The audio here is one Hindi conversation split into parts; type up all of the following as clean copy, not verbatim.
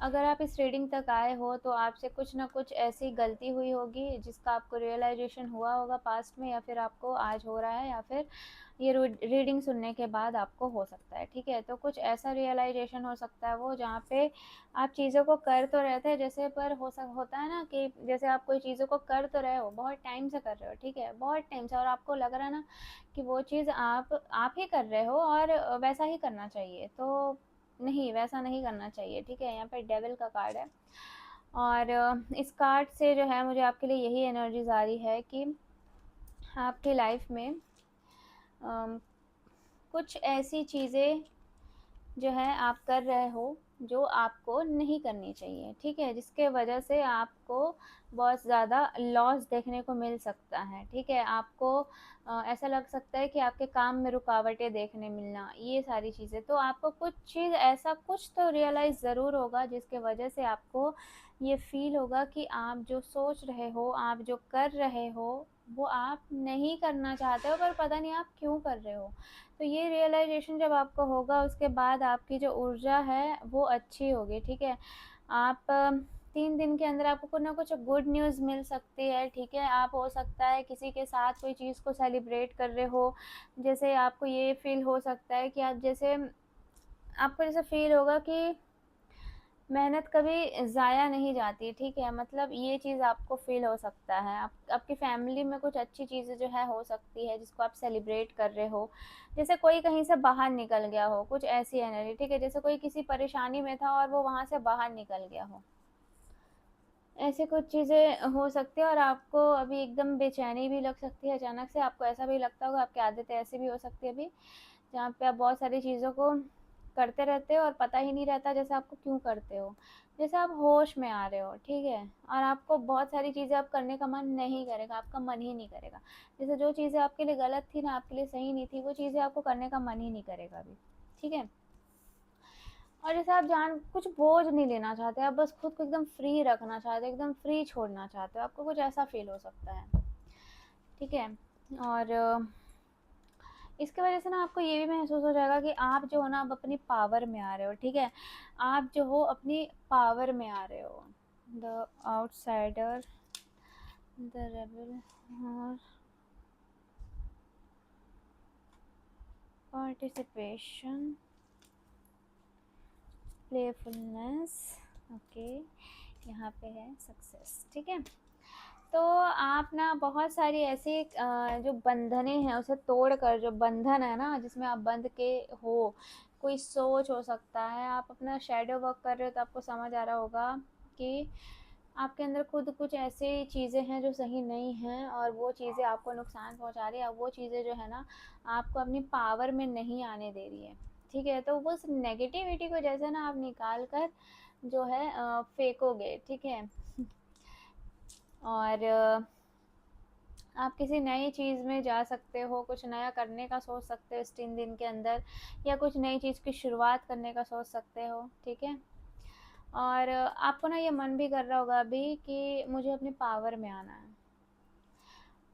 अगर आप इस रीडिंग तक आए हो तो आपसे कुछ ना कुछ ऐसी गलती हुई होगी जिसका आपको रियलाइजेशन हुआ होगा पास्ट में, या फिर आपको आज हो रहा है, या फिर ये रीडिंग सुनने के बाद आपको हो सकता है। ठीक है, तो कुछ ऐसा रियलाइजेशन हो सकता है वो जहाँ पे आप चीज़ों को कर तो रहे थे जैसे, पर होता है ना कि जैसे आप कोई चीज़ों को कर तो रहे हो, बहुत टाइम से कर रहे हो, ठीक है, बहुत टाइम से, और आपको लग रहा है ना कि वो चीज़ आप ही कर रहे हो और वैसा ही करना चाहिए, तो नहीं, वैसा नहीं करना चाहिए। ठीक है, यहाँ पे डेविल का कार्ड है, और इस कार्ड से जो है मुझे आपके लिए यही एनर्जीज आ रही है कि आपकी लाइफ में अम, कुछ ऐसी चीज़ें जो है आप कर रहे हो जो आपको नहीं करनी चाहिए। ठीक है, जिसके वजह से आपको बहुत ज़्यादा लॉस देखने को मिल सकता है। ठीक है, आपको ऐसा लग सकता है कि आपके काम में रुकावटें देखने मिलना, ये सारी चीज़ें, तो आपको कुछ चीज़ ऐसा कुछ तो रियलाइज़ ज़रूर होगा जिसके वजह से आपको ये फील होगा कि आप जो सोच रहे हो, आप जो कर रहे हो, वो आप नहीं करना चाहते हो, पर पता नहीं आप क्यों कर रहे हो। तो ये रियलाइजेशन जब आपको होगा उसके बाद आपकी जो ऊर्जा है वो अच्छी होगी। ठीक है, आप 3 दिन के अंदर आपको कुछ ना कुछ गुड न्यूज़ मिल सकती है। ठीक है, आप हो सकता है किसी के साथ कोई चीज़ को सेलिब्रेट कर रहे हो, जैसे आपको ये फील हो सकता है कि आप जैसे, आपको जैसे फील होगा कि मेहनत कभी ज़ाया नहीं जाती। ठीक है, मतलब ये चीज़ आपको फ़ील हो सकता है। आप आपकी फ़ैमिली में कुछ अच्छी चीज़ें जो है हो सकती है जिसको आप सेलिब्रेट कर रहे हो। जैसे कोई कहीं से बाहर निकल गया हो, कुछ ऐसी एनर्जी। ठीक है, जैसे कोई किसी परेशानी में था और वो वहाँ से बाहर निकल गया हो। ऐसी कुछ चीज़ें हो सकती है, और आपको अभी एकदम बेचैनी भी लग सकती है अचानक से। आपको ऐसा भी लगता होगा, आपकी आदतें ऐसी भी हो सकती है अभी, जहाँ पे आप बहुत सारी चीज़ों को करते रहते हो और पता ही नहीं रहता जैसे आपको क्यों करते हो। जैसे आप होश में आ रहे हो, ठीक है? और आपको बहुत सारी चीज़ें अब करने का मन नहीं करेगा, आपका मन ही नहीं करेगा। जैसे जो चीज़ें आपके लिए गलत थी ना, आपके लिए सही नहीं थी, वो चीज़ें आपको करने का मन ही नहीं करेगा अभी, ठीक है? और जैसे आप जान कुछ बोझ नहीं लेना चाहते, आप बस खुद को एकदम फ्री रखना चाहते हो, एकदम फ्री छोड़ना चाहते हो, आपको कुछ ऐसा फ़ील हो सकता है, ठीक है? और इसकी वजह से ना आपको ये भी महसूस हो जाएगा कि आप जो हो ना अब अपनी पावर में आ रहे हो। ठीक है, आप जो हो अपनी पावर में आ रहे हो। द आउटसाइडर, द रेबल, और पार्टिसिपेशन, प्लेफुलनेस, ओके, यहाँ पे है सक्सेस। ठीक है, तो आप ना बहुत सारी ऐसी जो बंधनें हैं उसे तोड़कर, जो बंधन है ना जिसमें आप बंध के हो, कोई सोच हो सकता है, आप अपना शैडो वर्क कर रहे हो तो आपको समझ आ रहा होगा कि आपके अंदर खुद कुछ ऐसी चीज़ें हैं जो सही नहीं हैं, और वो चीज़ें आपको नुकसान पहुंचा रही है, वो चीज़ें जो है ना आपको अपनी पावर में नहीं आने दे रही है। ठीक है, तो उस नेगेटिविटी को जैसे ना आप निकाल कर जो है फेंकोगे। ठीक है, और आप किसी नई चीज़ में जा सकते हो, कुछ नया करने का सोच सकते हो इस 3 दिन के अंदर, या कुछ नई चीज़ की शुरुआत करने का सोच सकते हो। ठीक है, और आपको ना ये मन भी कर रहा होगा अभी कि मुझे अपनी पावर में आना है,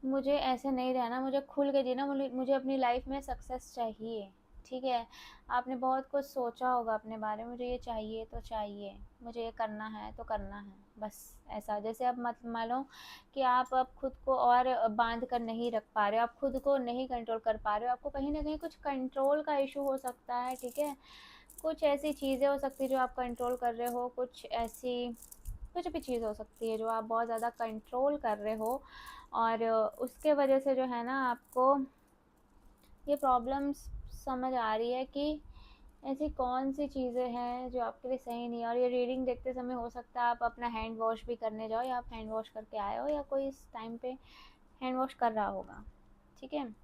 मुझे ऐसे नहीं रहना, मुझे खुल के जीना, मुझे अपनी लाइफ में सक्सेस चाहिए। ठीक है, आपने बहुत कुछ सोचा होगा अपने बारे में, मुझे ये चाहिए तो चाहिए, मुझे ये करना है तो करना है, बस ऐसा। जैसे अब मत मान लो कि आप अब खुद को और बांध कर नहीं रख पा रहे हो, आप खुद को नहीं कंट्रोल कर पा रहे हो, आपको कहीं ना कहीं कुछ कंट्रोल का इशू हो सकता है। ठीक है, कुछ ऐसी चीज़ें हो सकती है जो आप कंट्रोल कर रहे हो, कुछ ऐसी कुछ भी चीज़ हो सकती है जो आप बहुत ज़्यादा कंट्रोल कर रहे हो, और उसके वजह से जो है ना आपको ये प्रॉब्लम्स समझ आ रही है कि ऐसी कौन सी चीज़ें हैं जो आपके लिए सही नहीं है। और ये रीडिंग देखते समय हो सकता है आप अपना हैंड वॉश भी करने जाओ, या आप हैंड वॉश करके आए हो, या कोई इस टाइम पे हैंड वॉश कर रहा होगा। ठीक है,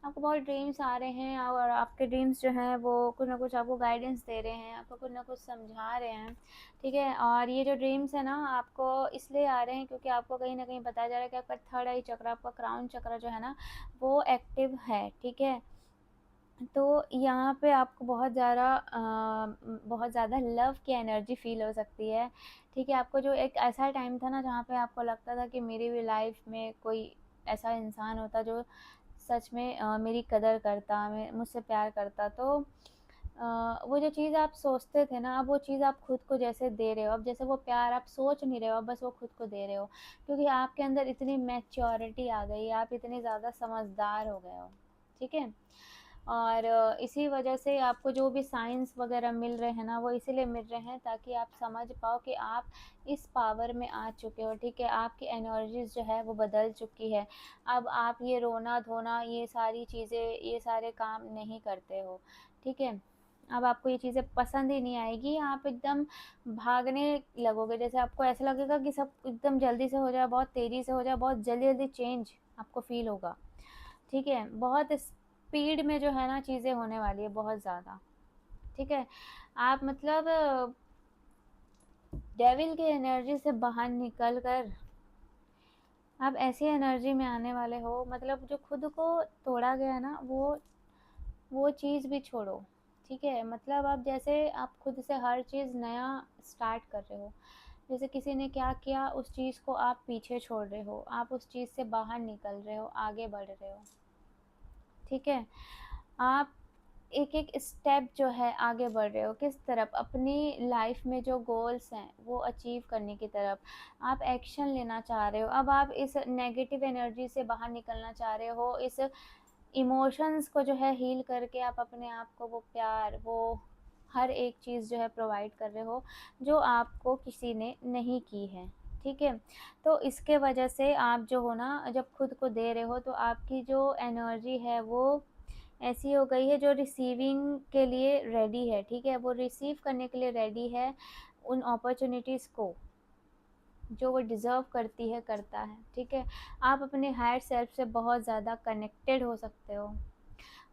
आपको बहुत ड्रीम्स आ रहे हैं, और आपके ड्रीम्स जो हैं वो कुछ ना कुछ आपको गाइडेंस दे रहे हैं, आपको कुछ ना कुछ समझा रहे हैं। ठीक है, और ये जो ड्रीम्स है ना आपको इसलिए आ रहे हैं क्योंकि आपको कहीं ना कहीं बताया जा रहा है कि आपका थर्ड आई चक्र, आपका क्राउन चक्र जो है ना वो एक्टिव है। ठीक है, तो यहाँ पे आपको बहुत ज़्यादा लव की एनर्जी फ़ील हो सकती है। ठीक है, आपको जो एक ऐसा टाइम था ना जहाँ पे आपको लगता था कि मेरी भी लाइफ में कोई ऐसा इंसान होता जो सच में मेरी कदर करता, मुझसे प्यार करता, तो वो जो चीज़ आप सोचते थे ना, अब वो चीज़ आप खुद को जैसे दे रहे हो, अब जैसे वो प्यार आप सोच नहीं रहे हो, अब बस वो खुद को दे रहे हो, क्योंकि आपके अंदर इतनी मैच्योरिटी आ गई है, आप इतने ज़्यादा समझदार हो गए हो, ठीक है? और इसी वजह से आपको जो भी साइंस वगैरह मिल रहे हैं ना, वो इसीलिए मिल रहे हैं ताकि आप समझ पाओ कि आप इस पावर में आ चुके हो, ठीक है? आपकी एनर्जीज़ जो है वो बदल चुकी है। अब आप ये रोना-धोना, ये सारी चीज़ें, ये सारे काम नहीं करते हो, ठीक है? अब आपको ये चीज़ें पसंद ही नहीं आएगी, आप एकदम भागने लगोगे, जैसे आपको ऐसा लगेगा कि सब एकदम जल्दी से हो जाए, बहुत तेज़ी से हो जाए, बहुत जल्दी-जल्दी चेंज आपको फ़ील होगा, ठीक है? बहुत स्पीड में जो है ना चीज़ें होने वाली है, बहुत ज़्यादा, ठीक है? आप मतलब डेविल की एनर्जी से बाहर निकल कर आप ऐसी एनर्जी में आने वाले हो, मतलब जो खुद को तोड़ा गया ना, वो चीज़ भी छोड़ो, ठीक है? मतलब आप जैसे आप खुद से हर चीज़ नया स्टार्ट कर रहे हो। जैसे किसी ने क्या किया, उस चीज़ को आप पीछे छोड़ रहे हो, आप उस चीज़ से बाहर निकल रहे हो, आगे बढ़ रहे हो, ठीक है? आप एक-एक स्टेप जो है आगे बढ़ रहे हो, किस तरफ? अपनी लाइफ में जो गोल्स हैं, वो अचीव करने की तरफ। आप एक्शन लेना चाह रहे हो, अब आप इस नेगेटिव एनर्जी से बाहर निकलना चाह रहे हो, इस इमोशंस को जो है हील करके आप अपने आप को वो प्यार, वो हर एक चीज़ जो है प्रोवाइड कर रहे हो, जो आपको किसी ने नहीं की है, ठीक है? तो इसके वजह से आप जो हो ना, जब खुद को दे रहे हो, तो आपकी जो एनर्जी है वो ऐसी हो गई है जो रिसीविंग के लिए रेडी है, ठीक है? वो रिसीव करने के लिए रेडी है उन अपॉर्च्युनिटीज़ को, जो वो डिज़र्व करती है, करता है, ठीक है? आप अपने हायर सेल्फ से बहुत ज़्यादा कनेक्टेड हो सकते हो।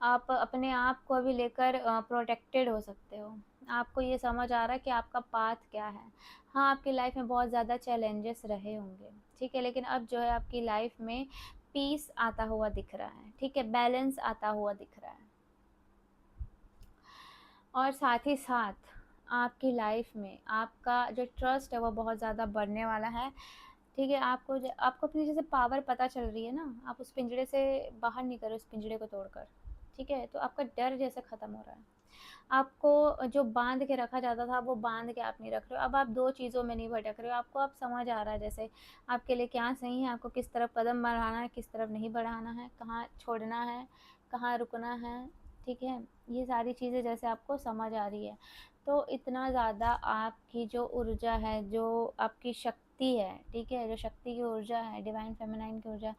आप अपने आप को अभी लेकर प्रोटेक्टेड हो सकते हो। आपको ये समझ आ रहा है कि आपका पाथ क्या है। हाँ, आपकी लाइफ में बहुत ज़्यादा चैलेंजेस रहे होंगे, ठीक है? लेकिन अब जो है आपकी लाइफ में पीस आता हुआ दिख रहा है, ठीक है? बैलेंस आता हुआ दिख रहा है। और साथ ही साथ आपकी लाइफ में आपका जो ट्रस्ट है वो बहुत ज़्यादा बढ़ने वाला है, ठीक है? आपको अपनी जैसे पावर पता चल रही है ना, आप उस पिंजरे से बाहर निकल, उस पिंजरे को तोड़कर, ठीक है? तो आपका डर जैसे ख़त्म हो रहा है। आपको जो बांध के रखा जाता था, वो बांध के आप नहीं रख रहे हो, अब आप दो चीज़ों में नहीं भटक रहे हो, आपको अब समझ आ रहा है जैसे आपके लिए क्या सही है, आपको किस तरफ कदम बढ़ाना है, किस तरफ नहीं बढ़ाना है, कहाँ छोड़ना है, कहाँ रुकना है, ठीक है? ये सारी चीज़ें जैसे आपको समझ आ रही है, तो इतना ज़्यादा आपकी जो ऊर्जा है, जो आपकी शक्ति है, ठीक है? जो शक्ति की ऊर्जा है, डिवाइन फेमिनाइन की ऊर्जा,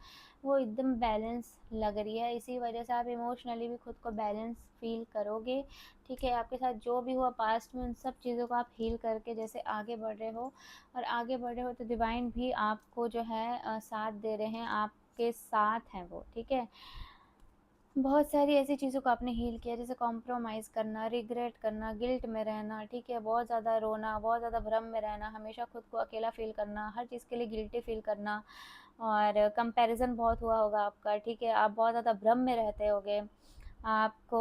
वो एकदम बैलेंस लग रही है। इसी वजह से आप इमोशनली भी खुद को बैलेंस फ़ील करोगे, ठीक है? आपके साथ जो भी हुआ पास्ट में, उन सब चीज़ों को आप हील करके जैसे आगे बढ़ रहे हो, और आगे बढ़ रहे हो तो डिवाइन भी आपको जो है साथ दे रहे हैं, आपके साथ हैं वो, ठीक है? बहुत सारी ऐसी चीज़ों को आपने हील किया, जैसे कॉम्प्रोमाइज़ करना, रिग्रेट करना, गिल्ट में रहना, ठीक है? बहुत ज़्यादा रोना, बहुत ज़्यादा भ्रम में रहना, हमेशा खुद को अकेला फ़ील करना, हर चीज़ के लिए गिल्टी फ़ील करना, और कंपैरिज़न बहुत हुआ होगा आपका, ठीक है? आप बहुत ज़्यादा भ्रम में रहते होगे। आपको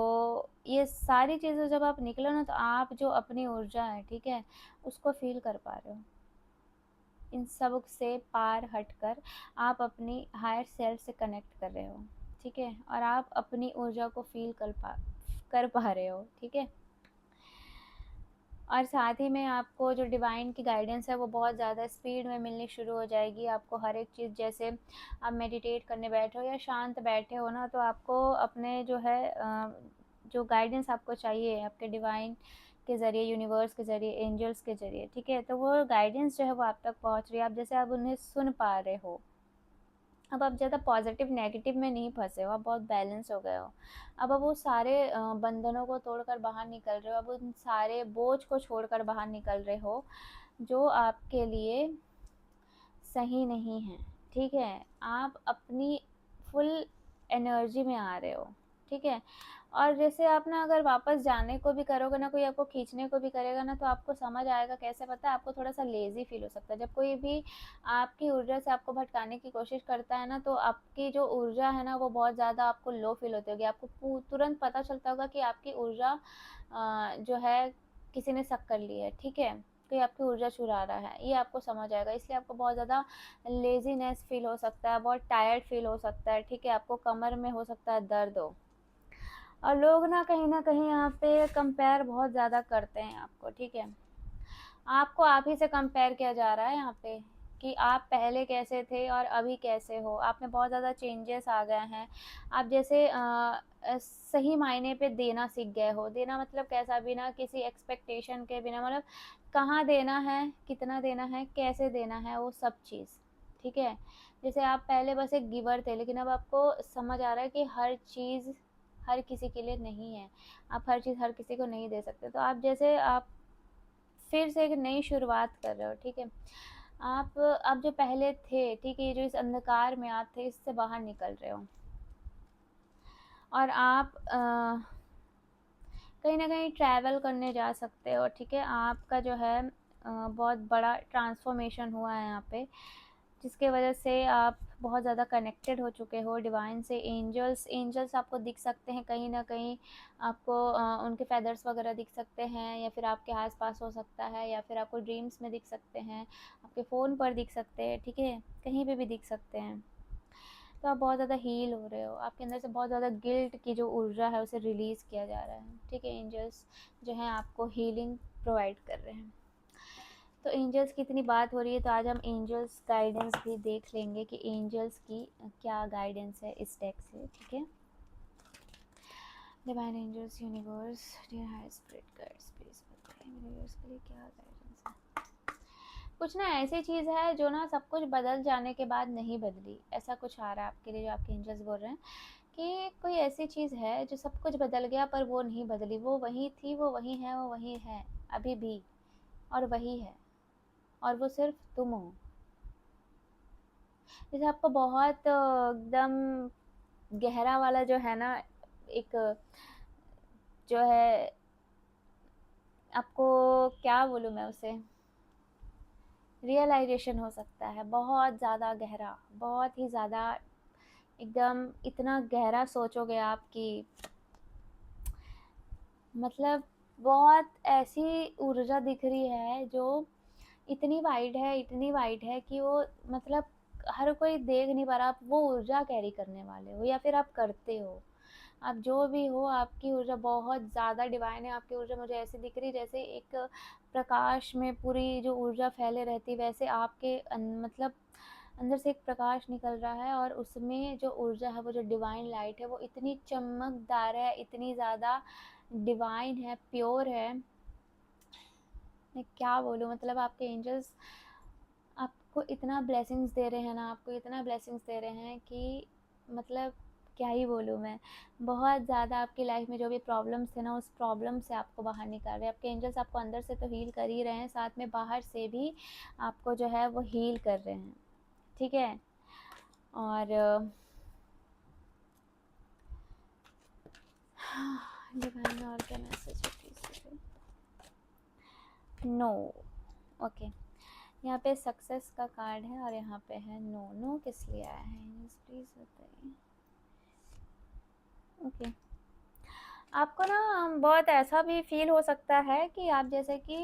ये सारी चीज़ें जब आप निकले ना, तो आप जो अपनी ऊर्जा है, ठीक है? उसको फ़ील कर पा रहे हो। इन सब से पार हटकर आप अपनी हायर सेल्फ से कनेक्ट कर रहे हो, ठीक है? और आप अपनी ऊर्जा को फ़ील कर पा रहे हो, ठीक है? और साथ ही में आपको जो डिवाइन की गाइडेंस है वो बहुत ज़्यादा स्पीड में मिलनी शुरू हो जाएगी। आपको हर एक चीज़, जैसे आप मेडिटेट करने बैठे हो या शांत बैठे हो ना, तो आपको अपने जो है जो गाइडेंस आपको चाहिए आपके डिवाइन के ज़रिए, यूनिवर्स के ज़रिए, एंजल्स के ज़रिए, ठीक है? तो वो गाइडेंस जो है वो आप तक पहुँच रही है। आप जैसे आप उन्हें सुन पा रहे हो। अब आप ज़्यादा पॉजिटिव नेगेटिव में नहीं फँसे हो, आप बहुत बैलेंस हो गए हो। अब आप वो सारे बंधनों को तोड़कर बाहर निकल रहे हो, अब उन सारे बोझ को छोड़कर बाहर निकल रहे हो, जो आपके लिए सही नहीं है, ठीक है? आप अपनी फुल एनर्जी में आ रहे हो, ठीक है? और जैसे आप ना अगर वापस जाने को भी करोगे ना, कोई आपको खींचने को भी करेगा ना, तो आपको समझ आएगा, कैसे पता है? आपको थोड़ा-सा लेज़ी फ़ील हो सकता है। जब कोई भी आपकी ऊर्जा से आपको भटकाने की कोशिश करता है ना, तो आपकी जो ऊर्जा है ना, वो बहुत ज़्यादा आपको लो फ़ील होती होगी। आपको तुरंत पता चलता होगा कि आपकी ऊर्जा जो है किसी ने सक कर ली है, ठीक है? कोई आपकी ऊर्जा चुरा रहा है, ये आपको समझ आएगा। इसलिए आपको बहुत ज़्यादा लेज़ीनेस फ़ील हो सकता है, बहुत टायर्ड फ़ील हो सकता है, ठीक है? आपको कमर में हो सकता है दर्द हो। और लोग ना कहीं यहाँ पे कंपेयर बहुत ज़्यादा करते हैं आपको, ठीक है। आपको आप ही से कंपेयर किया जा रहा है यहाँ पे कि आप पहले कैसे थे और अभी कैसे हो। आप में बहुत ज़्यादा चेंजेस आ गए हैं। आप जैसे सही मायने पे देना सीख गए हो। देना मतलब कैसा, बिना किसी एक्सपेक्टेशन के, बिना मतलब कहाँ देना है, कितना देना है, कैसे देना है, वो सब चीज़, ठीक है। जैसे आप पहले बस एक गिवर थे, लेकिन अब आपको समझ आ रहा है कि हर चीज़ हर किसी के लिए नहीं है। आप हर चीज़ हर किसी को नहीं दे सकते। तो आप जैसे आप फिर से एक नई शुरुआत कर रहे हो, ठीक है। आप जो पहले थे, ठीक है, ये जो इस अंधकार में आप थे, इससे बाहर निकल रहे हो। और आप कहीं ना कहीं ट्रैवल करने जा सकते हो, ठीक है। आपका जो है बहुत बड़ा ट्रांसफॉर्मेशन हुआ है यहाँ पे, जिसके वजह से आप बहुत ज़्यादा कनेक्टेड हो चुके हो डिवाइन से। एंजल्स आपको दिख सकते हैं कहीं ना कहीं। आपको उनके फेदर्स वगैरह दिख सकते हैं, या फिर आपके आसपास हो सकता है, या फिर आपको ड्रीम्स में दिख सकते हैं, आपके फ़ोन पर दिख सकते हैं, ठीक है, कहीं पे भी दिख सकते हैं। तो आप बहुत ज़्यादा हील हो रहे हो। आपके अंदर से बहुत ज़्यादा गिल्ट की जो ऊर्जा है उसे रिलीज़ किया जा रहा है, ठीक है। एंजल्स जो हैं आपको हीलिंग प्रोवाइड कर रहे हैं। तो एंजल्स की इतनी बात हो रही है, तो आज हम एंजल्स गाइडेंस भी देख लेंगे कि एंजल्स की क्या गाइडेंस है इस डेक से, ठीक है। Divine angels, universe, dear high spirit guides, please बताइए मेरे व्यूअर्स के लिए क्या गाइडेंस है। कुछ ना ऐसी चीज़ है जो ना सब कुछ बदल जाने के बाद नहीं बदली, ऐसा कुछ आ रहा है आपके लिए, जो आपके एंजल्स बोल रहे हैं कि कोई ऐसी चीज़ है जो सब कुछ बदल गया पर वो नहीं बदली। वो वही थी, वो वही है, वो वही है अभी भी, और वही है, और वो सिर्फ तुम हो। जैसे आपको बहुत एकदम गहरा वाला जो है ना, एक जो है, आपको क्या बोलूँ मैं उसे, रियलाइजेशन हो सकता है बहुत ज़्यादा गहरा, बहुत ही ज़्यादा, एकदम इतना गहरा सोचोगे आप कि मतलब बहुत ऐसी ऊर्जा दिख रही है जो इतनी वाइड है, इतनी वाइड है कि वो मतलब हर कोई देख नहीं पा रहा। आप वो ऊर्जा कैरी करने वाले हो, या फिर आप करते हो। आप जो भी हो, आपकी ऊर्जा बहुत ज़्यादा डिवाइन है। आपकी ऊर्जा मुझे ऐसी दिख रही जैसे एक प्रकाश में पूरी जो ऊर्जा फैले रहती, वैसे आपके मतलब अंदर से एक प्रकाश निकल रहा है, और उसमें जो ऊर्जा है, वो जो डिवाइन लाइट है, वो इतनी चमकदार है, इतनी ज़्यादा डिवाइन है, प्योर है। मैं क्या बोलूँ, मतलब आपके एंजल्स आपको इतना ब्लेसिंग्स दे रहे हैं ना, आपको इतना ब्लेसिंग्स दे रहे हैं कि मतलब क्या ही बोलूँ मैं। बहुत ज़्यादा आपकी लाइफ में जो भी प्रॉब्लम्स थे ना, उस प्रॉब्लम से आपको बाहर निकाल रहे हैं। आपके एंजल्स आपको अंदर से तो हील कर ही रहे हैं, साथ में बाहर से भी आपको जो है वो हील कर रहे हैं, ठीक है। और डिवाइन और क्या मैसेज है प्लीज। No, okay. यहाँ पे सक्सेस का कार्ड है, और यहाँ पे है नो। नो किस लिए आया है प्लीज बताइए। ओके, आपको ना बहुत ऐसा भी फील हो सकता है कि आप जैसे कि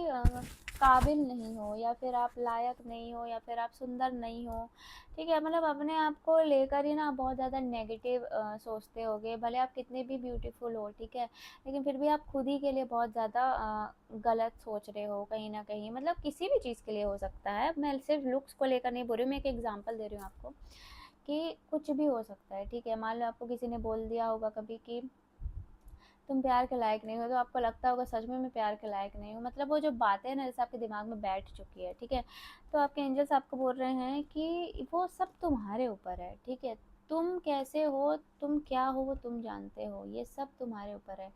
काबिल नहीं हो, या फिर आप लायक नहीं हो, या फिर आप सुंदर नहीं हो, ठीक है। मतलब अपने आप को लेकर ही ना बहुत ज़्यादा नेगेटिव सोचते होगे। भले आप कितने भी ब्यूटीफुल हो, ठीक है, लेकिन फिर भी आप खुद ही के लिए बहुत ज़्यादा गलत सोच रहे हो कहीं ना कहीं। मतलब किसी भी चीज़ के लिए हो सकता है, मैं सिर्फ लुक्स को लेकर नहीं बोल रही हूँ, मैं एक एग्जाम्पल दे रही हूँ आपको कि कुछ भी हो सकता है, ठीक है। मान लो आपको किसी ने बोल दिया होगा कभी कि तुम प्यार के लायक नहीं हो, तो आपको लगता होगा सच में मैं प्यार के लायक नहीं हूँ। मतलब वो जो बातें ना जैसे आपके दिमाग में बैठ चुकी है, ठीक है। तो आपके एंजल्स आपको बोल रहे हैं कि वो सब तुम्हारे ऊपर है, ठीक है। तुम कैसे हो, तुम क्या हो, वो तुम जानते हो, ये सब तुम्हारे ऊपर है,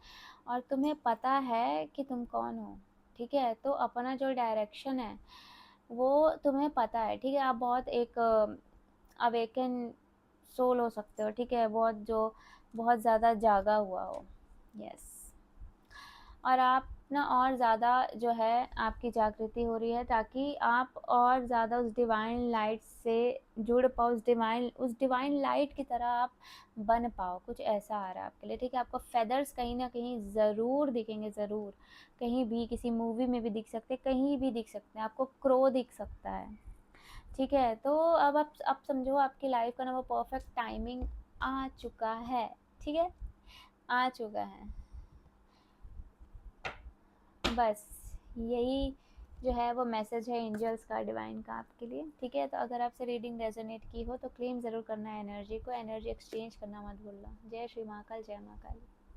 और तुम्हें पता है कि तुम कौन हो, ठीक है। तो अपना जो डायरेक्शन है वो तुम्हें पता है, ठीक है। आप बहुत एक अवेकन सोल हो सकते हो, ठीक है, बहुत ज़्यादा जागा हुआ हो, यस। और आप ना और ज़्यादा जो है आपकी जागृति हो रही है, ताकि आप और ज़्यादा उस डिवाइन लाइट से जुड़ पाओ, उस डिवाइन लाइट की तरह आप बन पाओ। कुछ ऐसा आ रहा है आपके लिए, ठीक है। आपको फेदर्स कहीं ना कहीं ज़रूर दिखेंगे, ज़रूर कहीं भी, किसी मूवी में भी दिख सकते हैं, कहीं भी दिख सकते हैं। आपको क्रो दिख सकता है, ठीक है। तो अब आप समझो आपकी लाइफ का ना वो परफेक्ट टाइमिंग आ चुका है, ठीक है, आ चुका है। बस यही जो है वो मैसेज है एंजल्स का, डिवाइन का आपके लिए, ठीक है। तो अगर आपसे रीडिंग रेजोनेट की हो तो क्लेम ज़रूर करना है एनर्जी को, एनर्जी एक्सचेंज करना मत भूलना। जय श्री महाकाल, जय महाकाल।